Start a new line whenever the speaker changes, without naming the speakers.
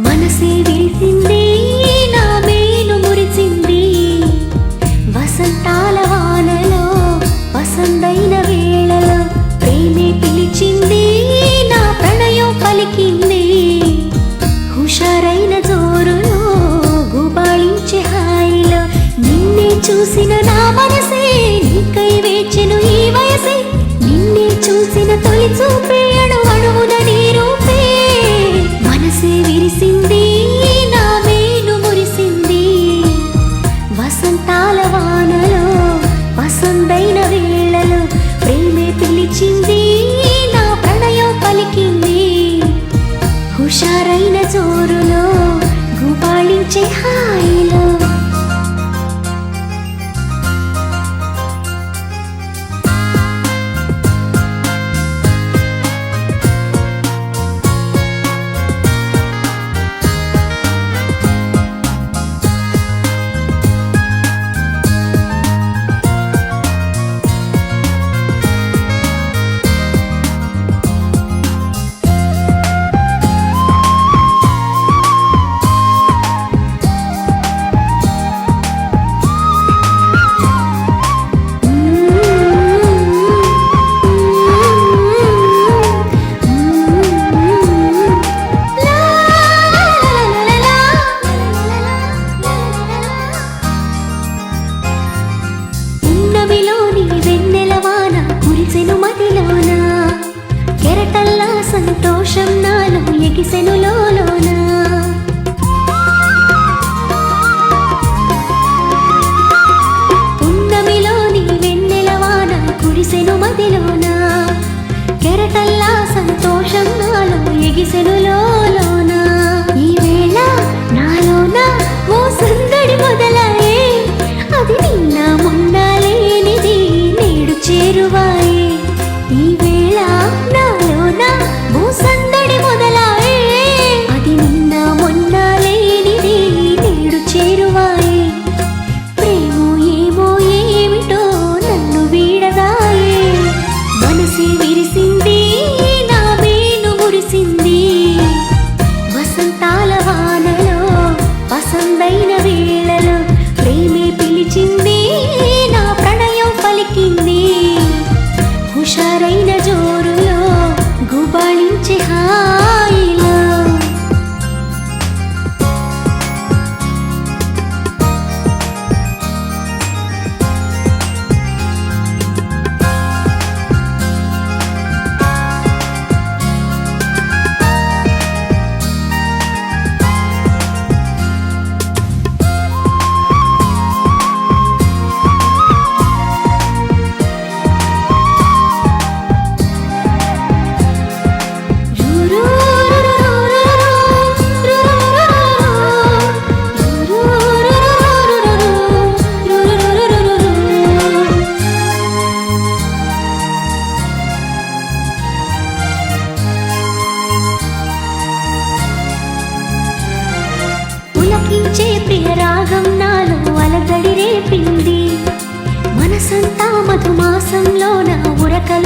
మనసే విరిసింది నా మేలు మురిసింది వసంతాల వానలో వసంతైన వేళలో ప్రేమే పిలిచింది నా ప్రణయం పలికింది హుషారైన జోరులో గుబాళించే హాయిలో నిన్నే చూసిన నా మనసే నీకై వేచెను ఈ వయసే నిన్నే చూసిన తొలి చూపే అణువణువున నీ రూపే మనసే విరిసింది నా మేలు మురిసింది వసంతాల వానలో వసంతైన వేళలో ప్రేమే పిలిచింది నా ప్రణయం పలికింది హుషారైన జోరులో గుబాళించే హాయిలో కెరటల్లా సంతోషం నాలో ఎగిసెను లోలోన పున్నమిలోని వెన్నెలవాన కురిసెను మదిలోన కెరటల్లా సంతోషం నాలో ఎగిసెను లోలోన ఈ వేళ నాలోన ఓ సందడి మొదలాయే అది నిన్న మొన్న లేనిది నేడు చేరువాయే ఈ వేళ నాలోన ఓ సందడి మొదలాయే అది నిన్న మొన్న లేనిది నేడు చేరువాయే ప్రేమో ఏమో ఏమిటో నన్ను వీడదాయే మనసే విరిసింది నా మేలు మురిసింది వసంతాల వానలో వసంతైన వేళలో ప్రేమే పిలిచింది నా ప్రణయం పలికింది హుషారైన జోరులో గుబాళించే హాయిలో పులకించే ప్రియ రాగం నాలో అలజడి రేపింది మనసంతా మధుమాసంలో నా ఉరకలు